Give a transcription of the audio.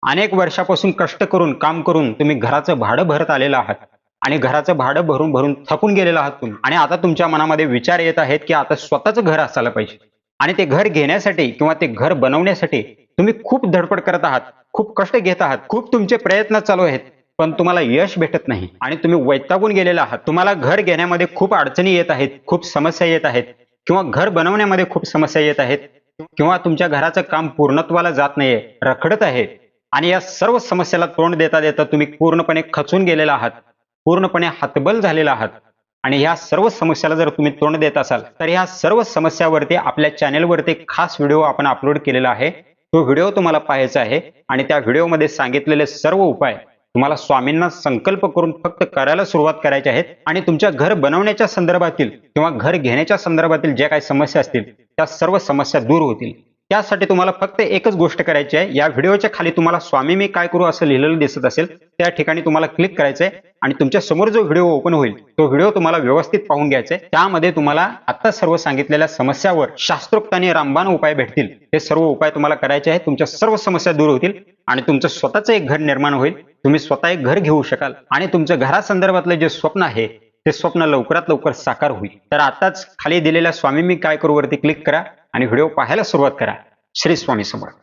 अनेक वर्षापासून कष्ट करून, काम करून तुम्ही घराचं भाडं भरत आलेला आहात आणि घराचं भाडं भरून-भरून थकून गेलेला आहात तुम्ही आणि आता तुमच्या मनामध्ये विचार येत आहेत, की आता स्वतःचं घर असायला पाहिजे आणि ते घर घेण्यासाठी किंवा ते घर बनवण्यासाठी तुम्ही खूप धडपड करत आहात, खूप कष्ट घेत आहात, खूप तुमचे प्रयत्न चालू आहेत. पण तुम्हाला यश भेटत नाही आणि तुम्ही वैतागून गेलेले आहात. तुम्हाला घर घेण्यामध्ये खूप अडचणी येत आहेत, खूप समस्या येत आहेत किंवा घर बनवण्यामध्ये खूप समस्या येत आहेत किंवा तुमच्या घराचं काम पूर्णत्वाला जात नाहीये, रखडत आहे आणि या सर्व समस्याला तोंड देता देता तुम्ही पूर्णपणे खचून गेलेला आहात, पूर्णपणे हतबल झालेला आहात आणि ह्या सर्व समस्याला जर तुम्ही तोंड देत असाल तर ह्या सर्व समस्यावरती आपल्या चॅनेलवरती एक खास व्हिडिओ आपण अपलोड केलेला आहे. तो व्हिडिओ तुम्हाला पाहायचा आहे आणि त्या व्हिडिओमध्ये सांगितलेले सर्व उपाय तुम्हाला स्वामींना संकल्प करून फक्त करायला सुरुवात करायची आहेत आणि तुमच्या घर बनवण्याच्या संदर्भातील किंवा घर घेण्याच्या संदर्भातील ज्या काही समस्या असतील त्या सर्व समस्या दूर होतील. त्यासाठी तुम्हाला फक्त एकच गोष्ट करायची आहे. या व्हिडिओच्या खाली तुम्हाला स्वामी मी काय करू असं लिहिलेलं दिसत असेल, त्या ठिकाणी तुम्हाला क्लिक करायचंय आणि तुमच्या समोर जो व्हिडिओ ओपन होईल तो व्हिडिओ तुम्हाला व्यवस्थित पाहून घ्यायचा आहे. त्यामध्ये तुम्हाला आता सर्व सांगितलेल्या समस्यावर शास्त्रोक्त आणि रामबाण उपाय भेटतील. हे सर्व उपाय तुम्हाला करायचे आहेत. तुमच्या सर्व समस्या दूर होतील आणि तुमचं स्वतःचं एक घर निर्माण होईल. तुम्ही स्वतः एक घर घेऊ शकाल आणि तुमचं घरासंदर्भातलं जे स्वप्न आहे ते स्वप्न लवकरात लवकर साकार होईल. तर आताच खाली दिलेल्या स्वामी मी काय करू वरती क्लिक करा आणि व्हिडिओ पाहायला सुरुवात करा. श्री स्वामी समर्थ.